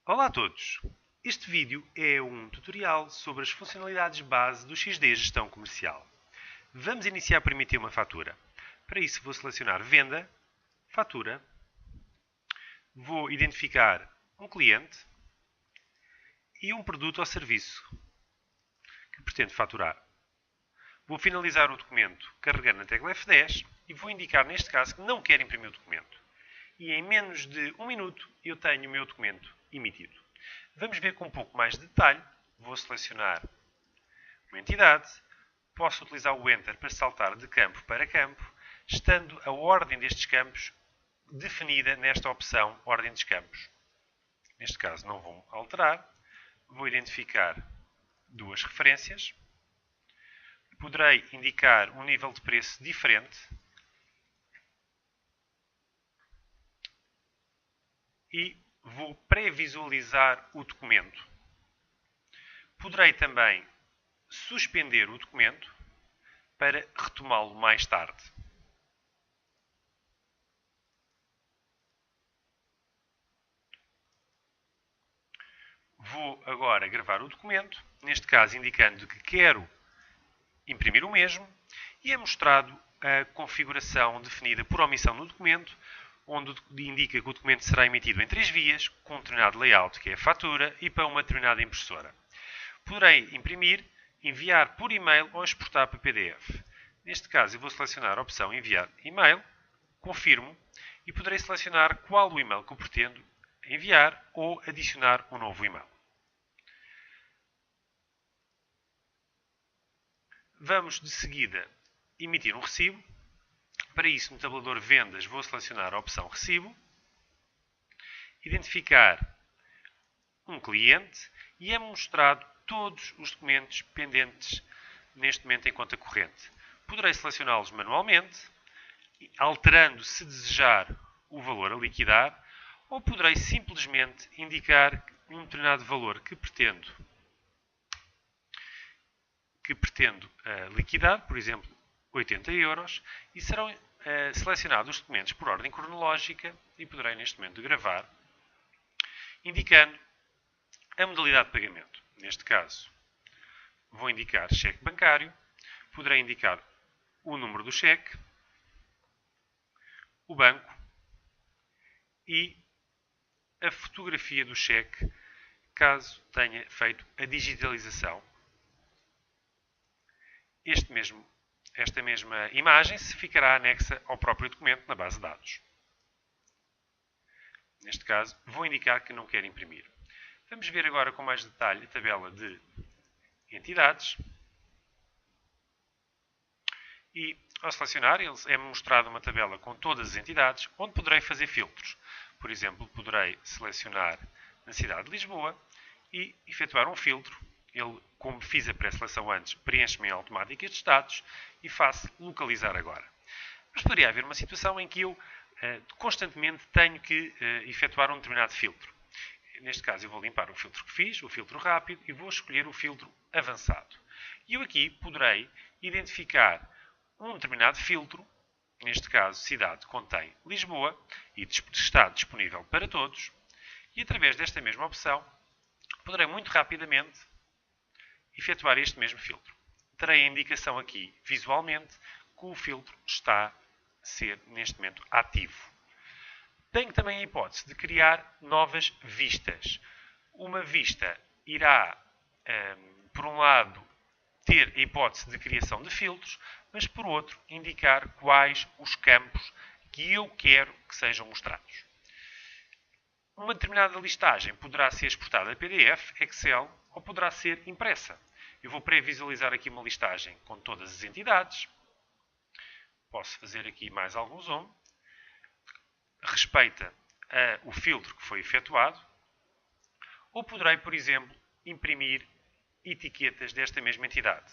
Olá a todos! Este vídeo é um tutorial sobre as funcionalidades base do XD Gestão Comercial. Vamos iniciar por emitir uma fatura. Para isso vou selecionar Venda, Fatura, vou identificar um cliente e um produto ou serviço que pretendo faturar. Vou finalizar o documento carregando na tecla F10 e vou indicar neste caso que não quero imprimir o documento. E em menos de um minuto eu tenho o meu documento emitido. Vamos ver com um pouco mais de detalhe. Vou selecionar uma entidade. Posso utilizar o Enter para saltar de campo para campo, estando a ordem destes campos definida nesta opção Ordem dos Campos. Neste caso não vou alterar. Vou identificar duas referências. Poderei indicar um nível de preço diferente. E vou pré-visualizar o documento. Poderei também suspender o documento para retomá-lo mais tarde. Vou agora gravar o documento, neste caso indicando que quero imprimir o mesmo, e é mostrado a configuração definida por omissão no documento, onde indica que o documento será emitido em 3 vias, com um determinado layout, que é a fatura, e para uma determinada impressora. Poderei imprimir, enviar por e-mail ou exportar para PDF. Neste caso, eu vou selecionar a opção Enviar e-mail, confirmo, e poderei selecionar qual o e-mail que eu pretendo enviar ou adicionar um novo e-mail. Vamos, de seguida, emitir um recibo. Para isso, no tabulador Vendas, vou selecionar a opção Recibo, identificar um cliente e é mostrado todos os documentos pendentes neste momento em conta corrente. Poderei selecioná-los manualmente, alterando, se desejar, o valor a liquidar, ou poderei simplesmente indicar um determinado valor que pretendo liquidar, por exemplo, 80 euros, e serão selecionados os documentos por ordem cronológica e poderei neste momento gravar, indicando a modalidade de pagamento. Neste caso, vou indicar cheque bancário, poderei indicar o número do cheque, o banco e a fotografia do cheque, caso tenha feito a digitalização. Esta mesma imagem se ficará anexa ao próprio documento na base de dados. Neste caso, vou indicar que não quero imprimir. Vamos ver agora com mais detalhe a tabela de entidades. E, ao selecionar, é mostrada uma tabela com todas as entidades, onde poderei fazer filtros. Por exemplo, poderei selecionar na cidade de Lisboa e efetuar um filtro. Ele, como fiz a pré-seleção antes, preenche-me em automático estes dados e faço localizar agora. Mas poderia haver uma situação em que eu constantemente tenho que efetuar um determinado filtro. Neste caso, eu vou limpar o filtro que fiz, o filtro rápido, e vou escolher o filtro avançado. E eu aqui poderei identificar um determinado filtro, neste caso, cidade contém Lisboa, e está disponível para todos, e através desta mesma opção, poderei muito rapidamente efetuar este mesmo filtro. Terei a indicação aqui, visualmente, que o filtro está a ser, neste momento, ativo. Tenho também a hipótese de criar novas vistas. Uma vista irá, por um lado, ter a hipótese de criação de filtros, mas, por outro, indicar quais os campos que eu quero que sejam mostrados. Uma determinada listagem poderá ser exportada a PDF, Excel ou poderá ser impressa. Eu vou pré-visualizar aqui uma listagem com todas as entidades. Posso fazer aqui mais algum zoom. Respeita o filtro que foi efetuado. Ou poderei, por exemplo, imprimir etiquetas desta mesma entidade.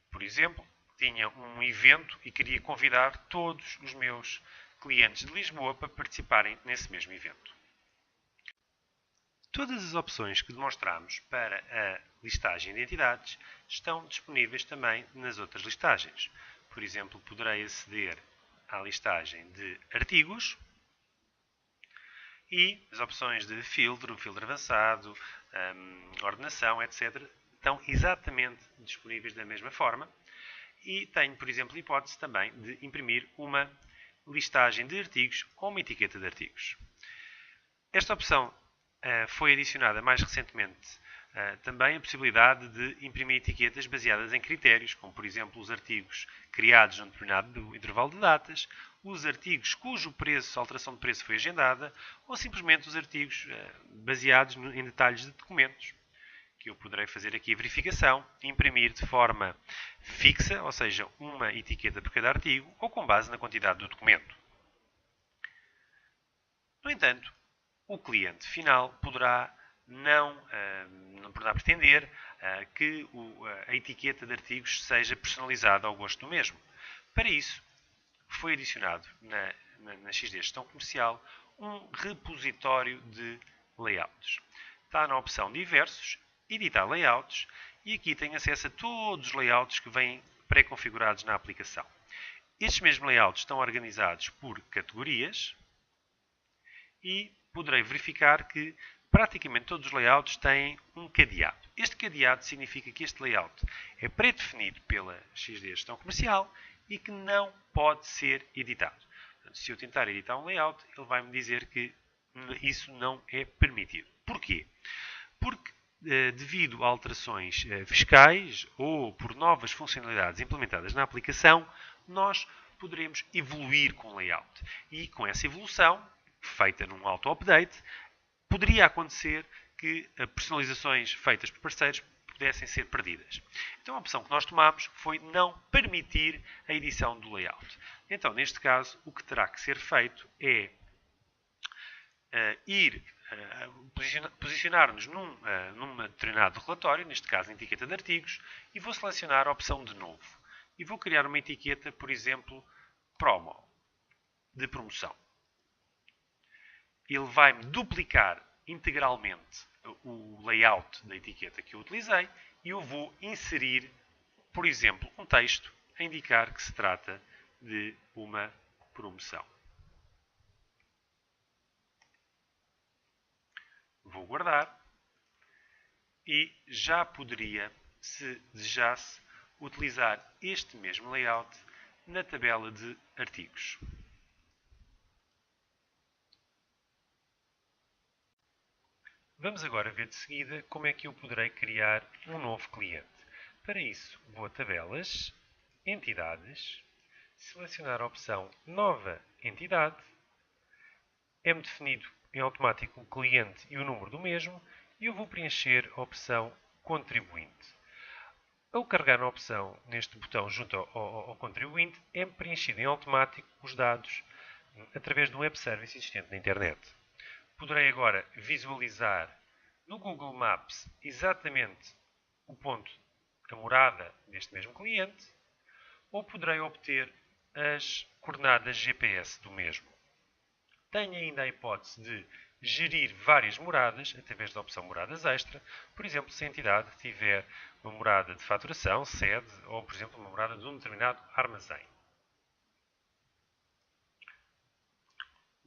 Por exemplo, tinha um evento e queria convidar todos os meus clientes de Lisboa para participarem nesse mesmo evento. Todas as opções que demonstramos para a listagem de entidades estão disponíveis também nas outras listagens. Por exemplo, poderei aceder à listagem de artigos E as opções de filtro avançado, ordenação, etc. estão exatamente disponíveis da mesma forma. E tenho, por exemplo, a hipótese também de imprimir uma listagem de artigos ou uma etiqueta de artigos. Esta opção foi adicionada mais recentemente também a possibilidade de imprimir etiquetas baseadas em critérios, como por exemplo os artigos criados num determinado intervalo de datas, os artigos cujo alteração de preço foi agendada, ou simplesmente os artigos baseados em detalhes de documentos, que eu poderei fazer aqui a verificação, imprimir de forma fixa, ou seja, uma etiqueta por cada artigo, ou com base na quantidade do documento. No entanto, o cliente final poderá não poderá pretender que a etiqueta de artigos seja personalizada ao gosto do mesmo. Para isso, foi adicionado na XD Gestão Comercial um repositório de layouts. Está na opção Diversos, Editar Layouts, e aqui tem acesso a todos os layouts que vêm pré-configurados na aplicação. Estes mesmos layouts estão organizados por categorias e poderei verificar que praticamente todos os layouts têm um cadeado. Este cadeado significa que este layout é pré-definido pela XD Gestão Comercial e que não pode ser editado. Portanto, se eu tentar editar um layout, ele vai-me dizer que isso não é permitido. Porquê? Porque devido a alterações fiscais ou por novas funcionalidades implementadas na aplicação, nós poderemos evoluir com o layout. E com essa evolução, feita num auto-update, poderia acontecer que personalizações feitas por parceiros pudessem ser perdidas. Então a opção que nós tomámos foi não permitir a edição do layout. Então, neste caso, o que terá que ser feito é posicionar-nos num determinado relatório, neste caso, em etiqueta de artigos, e vou selecionar a opção de novo. E vou criar uma etiqueta, por exemplo, promo, de promoção. Ele vai-me duplicar integralmente o layout da etiqueta que eu utilizei e eu vou inserir, por exemplo, um texto a indicar que se trata de uma promoção. Vou guardar e já poderia, se desejasse, utilizar este mesmo layout na tabela de artigos. Vamos agora ver de seguida como é que eu poderei criar um novo cliente. Para isso, vou a Tabelas, Entidades, selecionar a opção Nova Entidade, é-me definido em automático o cliente e o número do mesmo, e eu vou preencher a opção Contribuinte. Ao carregar na opção, neste botão junto ao contribuinte, é preenchido em automático os dados através de um web service existente na internet. Poderei agora visualizar no Google Maps exatamente o ponto, a morada deste mesmo cliente, ou poderei obter as coordenadas GPS do mesmo. Tenho ainda a hipótese de gerir várias moradas através da opção Moradas Extra, por exemplo, se a entidade tiver uma morada de faturação, sede, ou, por exemplo, uma morada de um determinado armazém.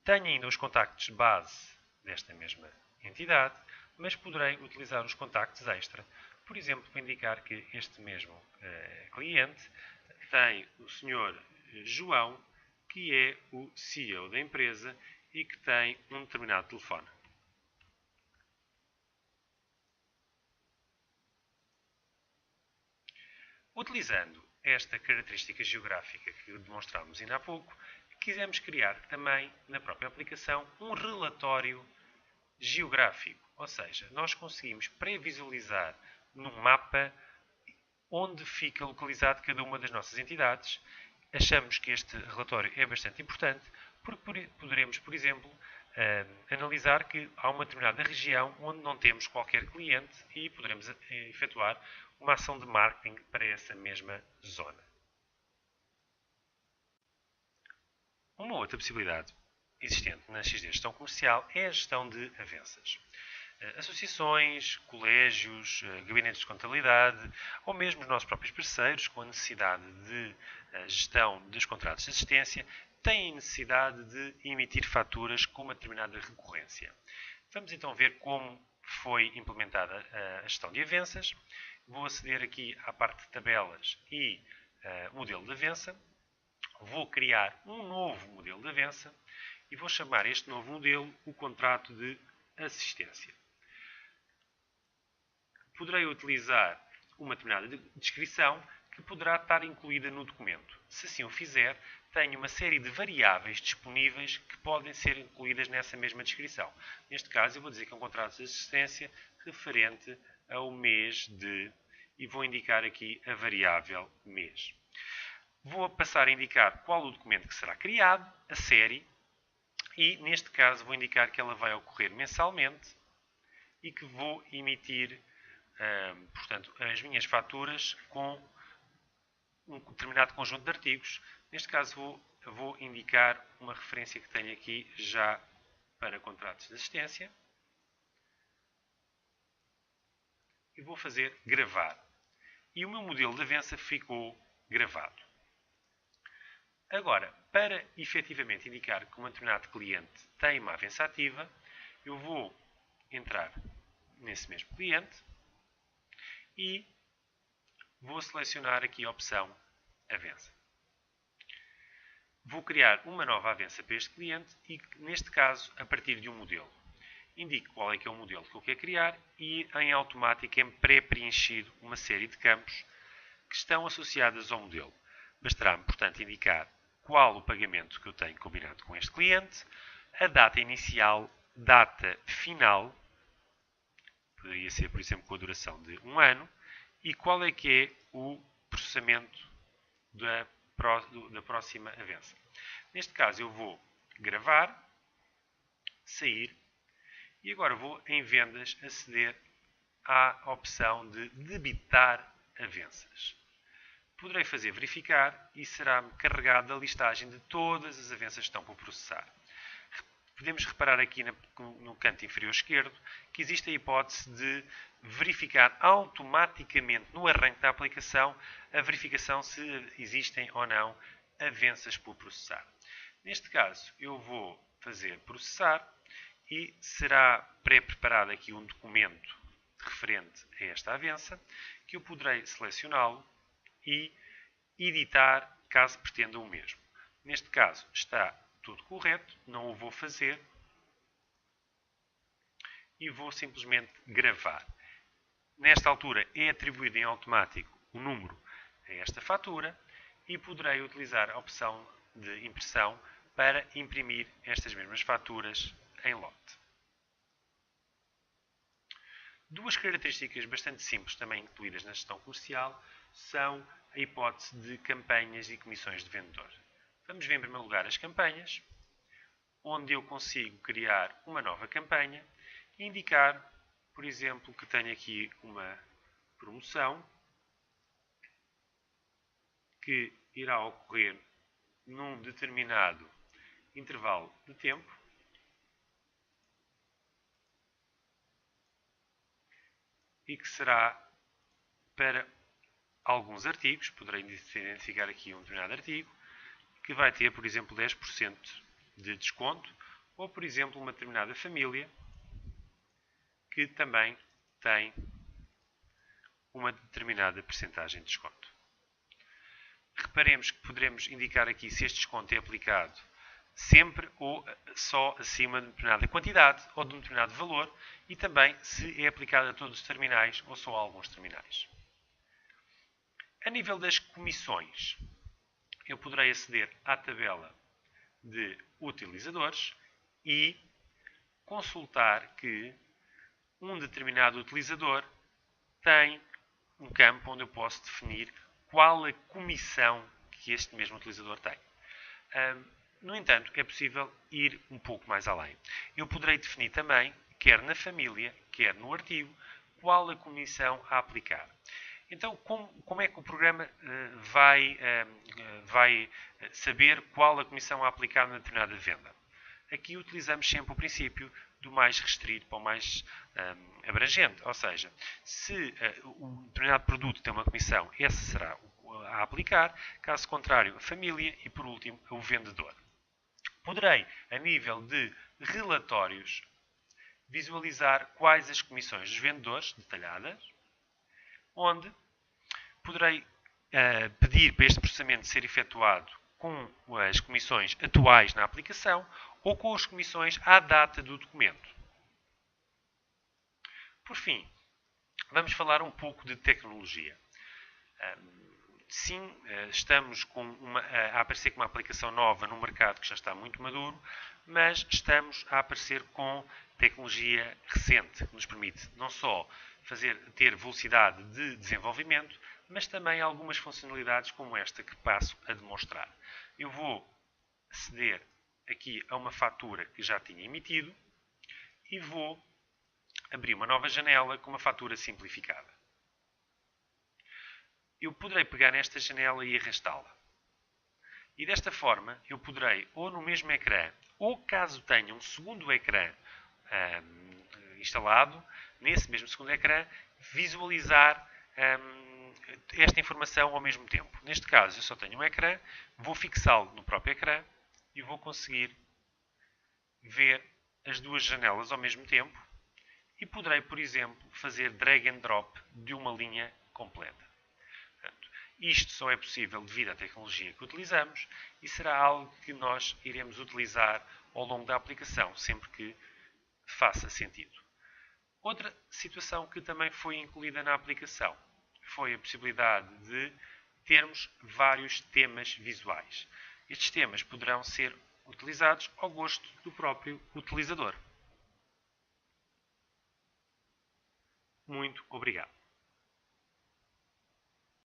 Tenho ainda os contactos base desta mesma entidade, mas poderei utilizar os contactos extra, por exemplo, para indicar que este mesmo cliente tem o Sr. João, que é o CEO da empresa e que tem um determinado telefone. Utilizando esta característica geográfica que demonstramos ainda há pouco, quisemos criar também na própria aplicação um relatório geográfico, ou seja, nós conseguimos pré-visualizar num mapa onde fica localizado cada uma das nossas entidades. Achamos que este relatório é bastante importante porque poderemos, por exemplo, analisar que há uma determinada região onde não temos qualquer cliente e poderemos efetuar uma ação de marketing para essa mesma zona. Uma outra possibilidade existente na XD Gestão Comercial é a gestão de avanças. associações, colégios, gabinetes de contabilidade ou mesmo os nossos próprios parceiros, com a necessidade de gestão dos contratos de assistência, têm necessidade de emitir faturas com uma determinada recorrência. Vamos então ver como foi implementada a gestão de avanças. Vou aceder aqui à parte de tabelas e modelo de avança. Vou criar um novo modelo de avança e vou chamar este novo modelo o contrato de assistência. Poderei utilizar uma determinada descrição que poderá estar incluída no documento. Se assim o fizer, tenho uma série de variáveis disponíveis que podem ser incluídas nessa mesma descrição. Neste caso, eu vou dizer que é um contrato de assistência referente ao mês de... e vou indicar aqui a variável mês. Vou passar a indicar qual o documento que será criado, a série, e neste caso vou indicar que ela vai ocorrer mensalmente e que vou emitir, portanto, as minhas faturas com um determinado conjunto de artigos. Neste caso vou indicar uma referência que tenho aqui já para contratos de assistência. E vou fazer gravar. E o meu modelo de avança ficou gravado. Agora, para efetivamente indicar que um determinado cliente tem uma avança ativa, eu vou entrar nesse mesmo cliente e vou selecionar aqui a opção avança. Vou criar uma nova avança para este cliente e, neste caso, a partir de um modelo. Indico qual é que é o modelo que eu quero criar e, em automático, é pré-preenchido uma série de campos que estão associados ao modelo. Bastará-me, portanto, indicar qual o pagamento que eu tenho combinado com este cliente, a data inicial, data final, poderia ser, por exemplo, com a duração de 1 ano, e qual é que é o processamento da próxima avança. Neste caso, eu vou gravar, sair, e agora vou, em vendas, aceder à opção de debitar avanças. Poderei fazer verificar e será-me carregada a listagem de todas as avanças que estão por processar. Podemos reparar aqui no canto inferior esquerdo que existe a hipótese de verificar automaticamente no arranque da aplicação a verificação se existem ou não avanças por processar. Neste caso, eu vou fazer processar e será pré-preparado aqui um documento referente a esta avança que eu poderei selecioná-lo e editar caso pretenda o mesmo. Neste caso está tudo correto, não o vou fazer e vou simplesmente gravar. Nesta altura é atribuído em automático o número a esta fatura e poderei utilizar a opção de impressão para imprimir estas mesmas faturas em lote. Duas características bastante simples também incluídas na gestão comercial são a hipótese de campanhas e comissões de vendedor. Vamos ver em primeiro lugar as campanhas, onde eu consigo criar uma nova campanha e indicar, por exemplo, que tenho aqui uma promoção que irá ocorrer num determinado intervalo de tempo e que será para alguns artigos, poderei identificar aqui um determinado artigo, que vai ter, por exemplo, 10% de desconto, ou, por exemplo, uma determinada família que também tem uma determinada percentagem de desconto. Reparemos que poderemos indicar aqui se este desconto é aplicado sempre ou só acima de uma determinada quantidade ou de um determinado valor e também se é aplicado a todos os terminais ou só a alguns terminais. A nível das comissões, eu poderei aceder à tabela de utilizadores e consultar que um determinado utilizador tem um campo onde eu posso definir qual a comissão que este mesmo utilizador tem. No entanto, é possível ir um pouco mais além. Eu poderei definir também, quer na família, quer no artigo, qual a comissão a aplicar. Então, como é que o programa vai saber qual a comissão a aplicar na determinada venda? Aqui utilizamos sempre o princípio do mais restrito para o mais abrangente. Ou seja, se um determinado produto tem uma comissão, esse será a aplicar, caso contrário, a família e, por último, o vendedor. Poderei, a nível de relatórios, visualizar quais as comissões dos vendedores, detalhadas, onde poderei pedir para este processamento ser efetuado com as comissões atuais na aplicação ou com as comissões à data do documento. Por fim, vamos falar um pouco de tecnologia. Sim, estamos a aparecer com uma aplicação nova no mercado que já está muito maduro, mas estamos a aparecer com tecnologia recente, que nos permite não só ter velocidade de desenvolvimento, mas também algumas funcionalidades como esta que passo a demonstrar. Eu vou aceder aqui a uma fatura que já tinha emitido e vou abrir uma nova janela com uma fatura simplificada. Eu poderei pegar nesta janela e arrastá-la. E desta forma eu poderei, ou no mesmo ecrã, ou caso tenha um segundo ecrã instalado, nesse mesmo segundo ecrã, visualizar esta informação ao mesmo tempo. Neste caso, eu só tenho um ecrã, vou fixá-lo no próprio ecrã e vou conseguir ver as duas janelas ao mesmo tempo e poderei, por exemplo, fazer drag and drop de uma linha completa. Portanto, isto só é possível devido à tecnologia que utilizamos e será algo que nós iremos utilizar ao longo da aplicação, sempre que faça sentido. Outra situação que também foi incluída na aplicação foi a possibilidade de termos vários temas visuais. Estes temas poderão ser utilizados ao gosto do próprio utilizador. Muito obrigado.